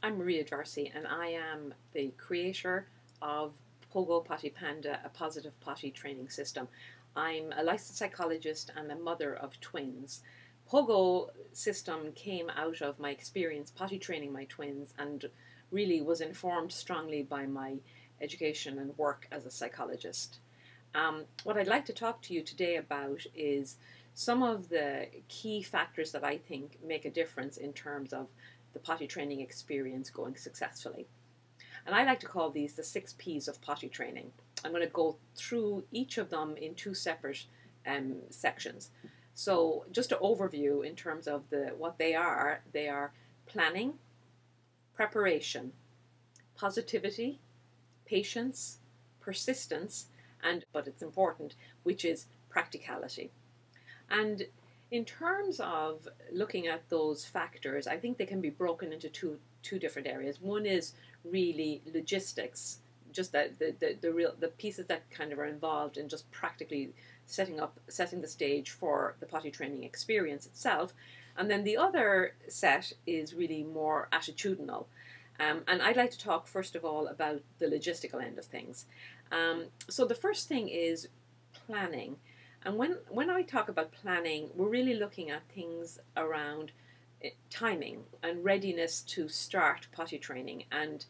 I'm Maria Darcy, and I am the creator of PoGO Potty Panda, a positive potty training system. I'm a licensed psychologist and a mother of twins. PoGO system came out of my experience potty training my twins and really was informed strongly by my education and work as a psychologist. What I'd like to talk to you today about is some of the key factors that I think make a difference in terms of the potty training experience going successfully. And I like to call these the 6 P's of potty training. I'm going to go through each of them in 2 separate sections. So just an overview in terms of what they are planning, preparation, positivity, patience, persistence, but it's important, which is practicality. And in terms of looking at those factors, I think they can be broken into two different areas. One is really logistics, just the pieces that kind of are involved in just practically setting the stage for the potty training experience itself. And then the other set is really more attitudinal. And I'd like to talk first of all about the logistical end of things. So the first thing is planning. And when I talk about planning, we're really looking at things around timing and readiness to start potty training. And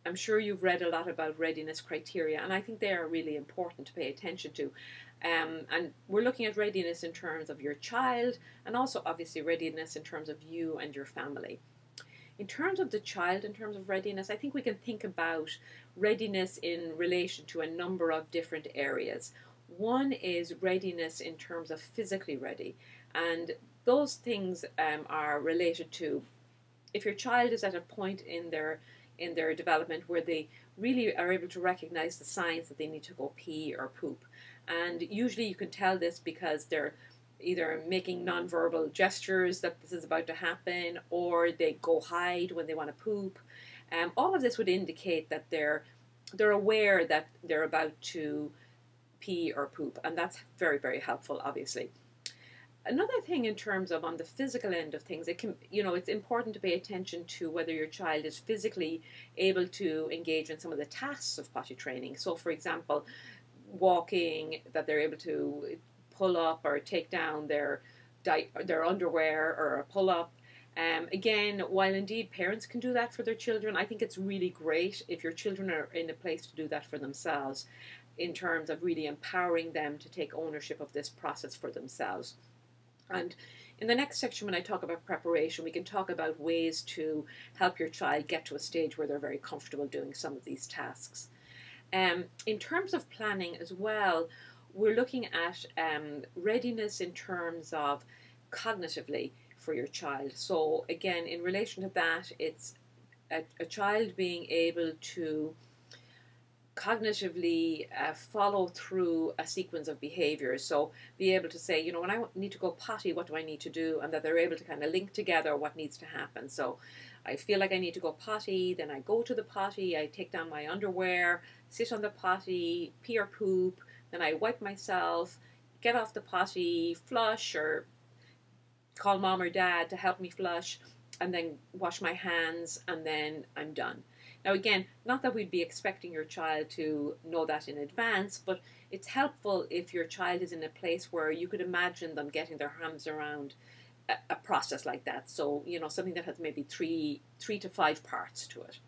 I'm sure you've read a lot about readiness criteria, and I think they are really important to pay attention to. And we're looking at readiness in terms of your child, and also obviously readiness in terms of you and your family. In terms of the child, in terms of readiness, I think we can think about readiness in relation to a number of different areas. One is readiness in terms of physically ready, and those things are related to if your child is at a point in their development where they really are able to recognize the signs that they need to go pee or poop. And usually you can tell this because they're either making nonverbal gestures that this is about to happen, or they go hide when they want to poop. All of this would indicate that they're aware that they're about to pee or poop, and that's very, very helpful, obviously. Another thing in terms of on the physical end of things, it's important to pay attention to whether your child is physically able to engage in some of the tasks of potty training. So, for example, walking, that they're able to pull up or take down their underwear or a pull up. Again, while indeed parents can do that for their children, I think it's really great if your children are in a place to do that for themselves, in terms of really empowering them to take ownership of this process for themselves. And in the next section, when I talk about preparation, we can talk about ways to help your child get to a stage where they're very comfortable doing some of these tasks. In terms of planning as well, we're looking at readiness in terms of cognitively for your child. So again, in relation to that, it's a child being able to cognitively follow through a sequence of behaviors. So be able to say, when I need to go potty, what do I need to do? And that they're able to kind of link together what needs to happen. So I feel like I need to go potty, then I go to the potty, I take down my underwear, sit on the potty, pee or poop, then I wipe myself, get off the potty, flush, or call mom or dad to help me flush, and then wash my hands, and then I'm done. Now again, not that we'd be expecting your child to know that in advance, but it's helpful if your child is in a place where you could imagine them getting their hands around a process like that. So, something that has maybe three to 5 parts to it.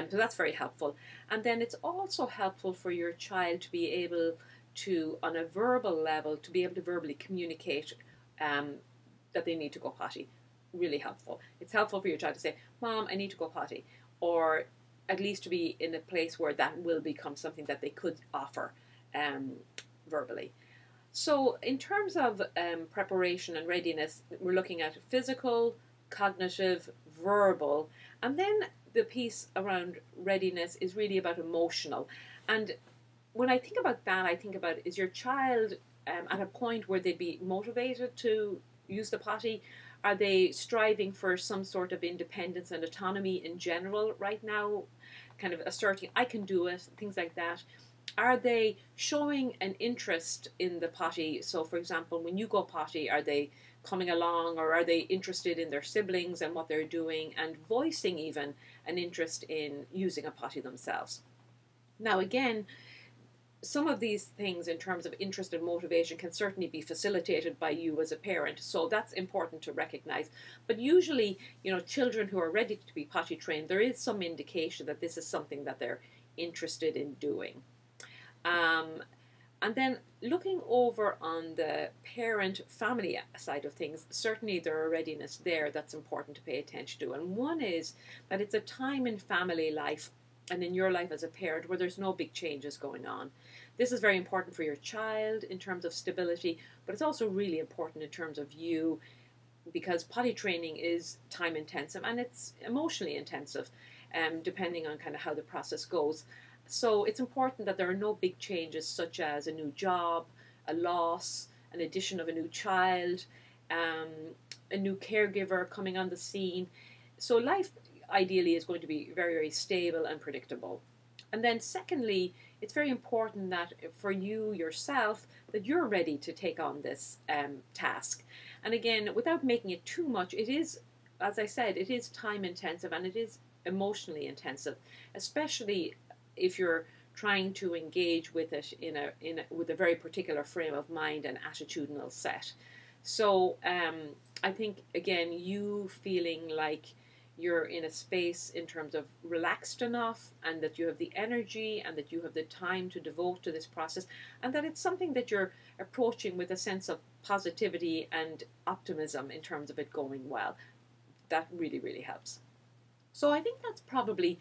So that's very helpful. And then it's also helpful for your child to be able to, on a verbal level, to be able to verbally communicate that they need to go potty. Really helpful. It's helpful for your child to say, Mom, I need to go potty. Or at least to be in a place where that will become something that they could offer verbally. So in terms of preparation and readiness, we're looking at physical, cognitive, verbal, and then the piece around readiness is really about emotional. And when I think about that, I think about, is your child at a point where they'd be motivated to use the potty? Are they striving for some sort of independence and autonomy in general right now? Kind of asserting, I can do it, things like that. Are they showing an interest in the potty? So, for example, when you go potty, are they coming along, or are they interested in their siblings and what they're doing, and voicing even an interest in using a potty themselves? Now, again, some of these things in terms of interest and motivation can certainly be facilitated by you as a parent, so that's important to recognize. But usually, children who are ready to be potty trained, there is some indication that this is something that they're interested in doing. And then looking over on the parent family side of things, certainly there are readiness there that's important to pay attention to. And one is that it's a time in family life and in your life as a parent where there's no big changes going on. This is very important for your child in terms of stability, but it's also really important in terms of you, because potty training is time intensive and it's emotionally intensive, depending on kind of how the process goes. So it's important that there are no big changes such as a new job, a loss, an addition of a new child, a new caregiver coming on the scene. So life ideally is going to be very, very stable and predictable. And then secondly, it's very important that for you yourself, that you're ready to take on this task. And again, without making it too much, it is, as I said, it is time intensive and it is emotionally intensive, especially if you're trying to engage with it with a very particular frame of mind and attitudinal set. So I think, again, you feeling like you're in a space in terms of relaxed enough, and that you have the energy and that you have the time to devote to this process, and that it's something that you're approaching with a sense of positivity and optimism in terms of it going well. That really, really helps. So I think that's probably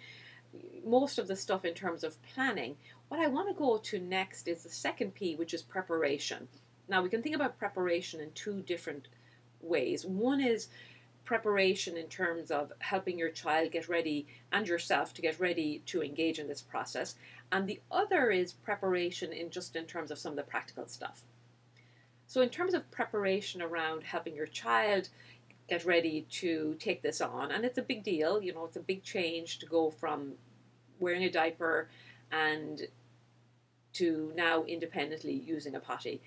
most of the stuff in terms of planning. What I want to go to next is the second P, which is preparation. Now, we can think about preparation in two different ways. One is preparation in terms of helping your child get ready and yourself to get ready to engage in this process. And the other is preparation in terms of some of the practical stuff. So in terms of preparation around helping your child get ready to take this on, and it's a big deal, it's a big change to go from wearing a diaper and to now independently using a potty.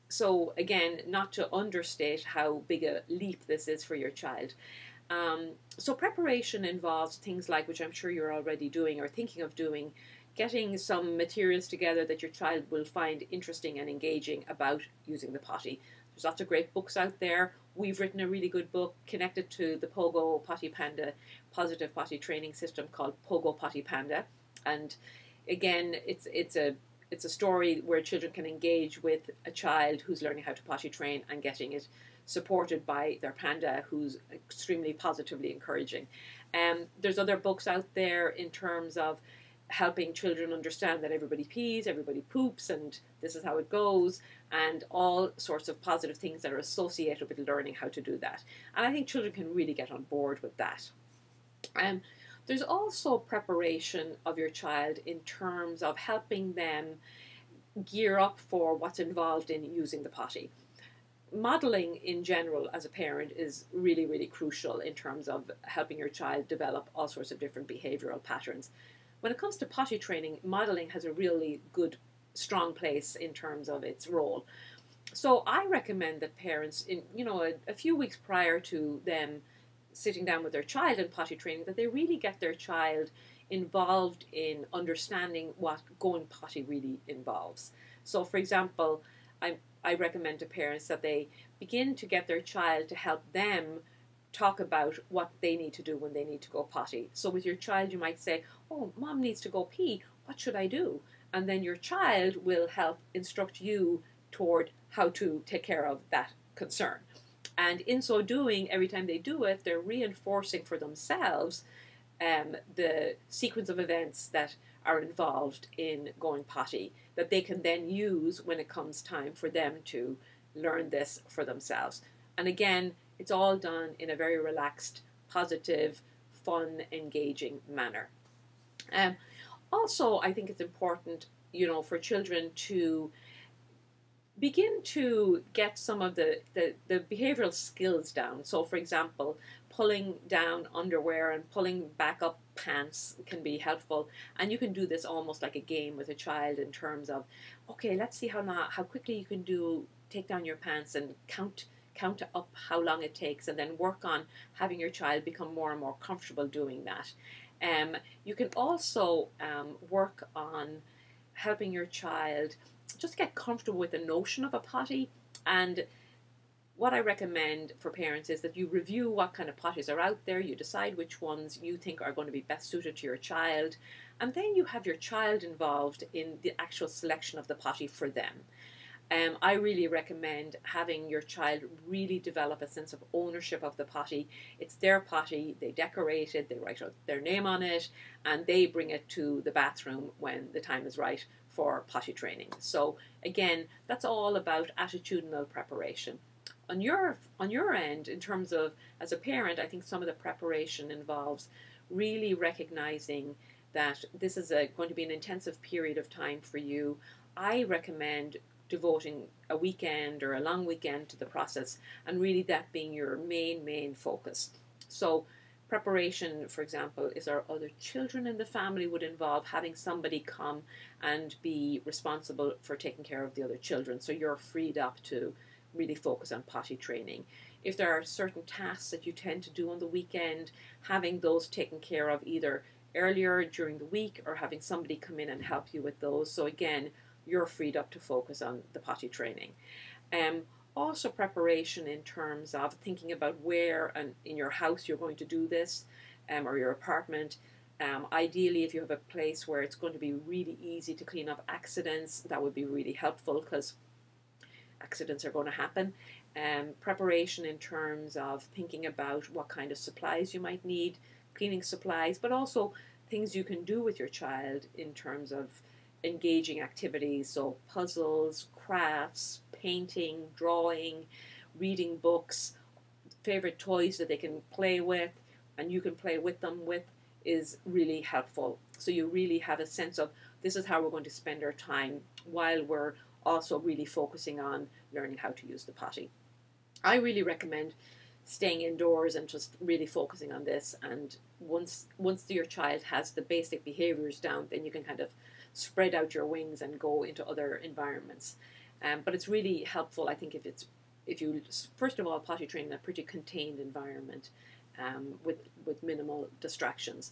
So again, not to understate how big a leap this is for your child. So preparation involves things like, which I'm sure you're already doing or thinking of doing, getting some materials together that your child will find interesting and engaging about using the potty. There's lots of great books out there. We've written a really good book connected to the PoGO Potty Panda positive potty training system called PoGO Potty Panda. And again, it's a story where children can engage with a child who's learning how to potty train and getting it supported by their panda, who's extremely positively encouraging. There's other books out there in terms of helping children understand that everybody pees, everybody poops, and this is how it goes, and all sorts of positive things that are associated with learning how to do that. And I think children can really get on board with that. There's also preparation of your child in terms of helping them gear up for what's involved in using the potty. Modeling in general as a parent is really, really crucial in terms of helping your child develop all sorts of different behavioral patterns. When it comes to potty training, modeling has a really good, strong place in terms of its role. So I recommend that parents, a few weeks prior to them sitting down with their child in potty training, that they really get their child involved in understanding what going potty really involves. So, for example, I recommend to parents that they begin to get their child to help them talk about what they need to do when they need to go potty. So with your child, you might say, "Oh, mom needs to go pee. What should I do?" And then your child will help instruct you toward how to take care of that concern. And in so doing, every time they do it, they're reinforcing for themselves the sequence of events that are involved in going potty, that they can then use when it comes time for them to learn this for themselves. And again, it's all done in a very relaxed, positive, fun, engaging manner. Also, I think it's important, for children to begin to get some of the behavioral skills down. So, for example, pulling down underwear and pulling back up pants can be helpful. And you can do this almost like a game with a child in terms of, okay, let's see how quickly you can take down your pants and count up how long it takes, and then work on having your child become more and more comfortable doing that. You can also work on helping your child just get comfortable with the notion of a potty. And what I recommend for parents is that you review what kind of potties are out there, you decide which ones you think are going to be best suited to your child, and then you have your child involved in the actual selection of the potty for them. I really recommend having your child really develop a sense of ownership of the potty. It's their potty, they decorate it, they write out their name on it, and they bring it to the bathroom when the time is right for potty training. So again, that's all about attitudinal preparation. On your end, in terms of as a parent, I think some of the preparation involves really recognizing that this is going to be an intensive period of time for you. I recommend devoting a weekend or a long weekend to the process, and really that being your main focus. So preparation, for example, is our other children in the family would involve having somebody come and be responsible for taking care of the other children. So you're freed up to really focus on potty training. If there are certain tasks that you tend to do on the weekend, having those taken care of either earlier during the week or having somebody come in and help you with those. So again, you're freed up to focus on the potty training. Also preparation in terms of thinking about where and in your house you're going to do this, or your apartment. Ideally, if you have a place where it's going to be really easy to clean up accidents, that would be really helpful because accidents are going to happen. Preparation in terms of thinking about what kind of supplies you might need, cleaning supplies, but also things you can do with your child in terms of engaging activities, so puzzles, crafts, painting, drawing, reading books, favorite toys that they can play with and you can play with them with is really helpful. So you really have a sense of this is how we're going to spend our time while we're also really focusing on learning how to use the potty. I really recommend staying indoors and just really focusing on this, and once your child has the basic behaviors down, then you can kind of spread out your wings and go into other environments. But it's really helpful, I think, if you first of all potty train in a pretty contained environment with minimal distractions.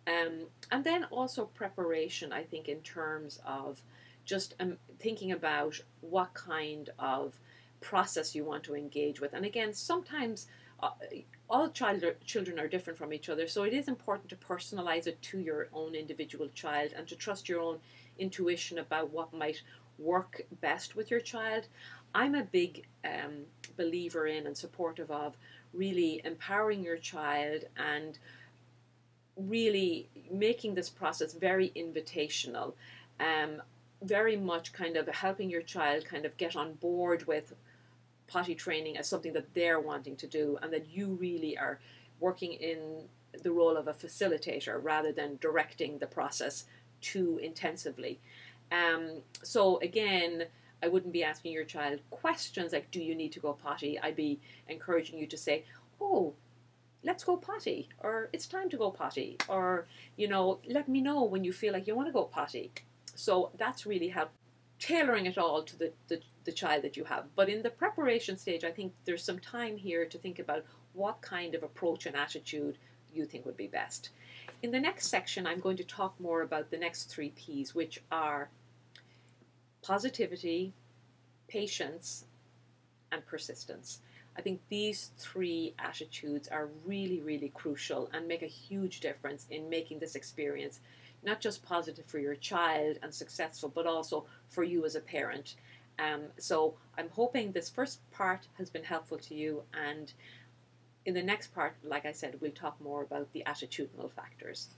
And then also preparation, I think, in terms of just thinking about what kind of process you want to engage with. And again, sometimes all children are different from each other, so it is important to personalize it to your own individual child and to trust your own intuition about what might work best with your child. I'm a big believer in and supportive of really empowering your child and really making this process very invitational, very much kind of helping your child kind of get on board with potty training as something that they're wanting to do, and that you really are working in the role of a facilitator rather than directing the process too intensively. So again, I wouldn't be asking your child questions like, do you need to go potty? I'd be encouraging you to say, oh, let's go potty, or it's time to go potty, or, let me know when you feel like you want to go potty. So that's really helpful, tailoring it all to the child that you have. But in the preparation stage, I think there's some time here to think about what kind of approach and attitude you think would be best. In the next section, I'm going to talk more about the next 3 P's, which are positivity, patience, and persistence. I think these 3 attitudes are really, really crucial and make a huge difference in making this experience not just positive for your child and successful, but also for you as a parent. So I'm hoping this first part has been helpful to you, and in the next part, like I said, we'll talk more about the attitudinal factors.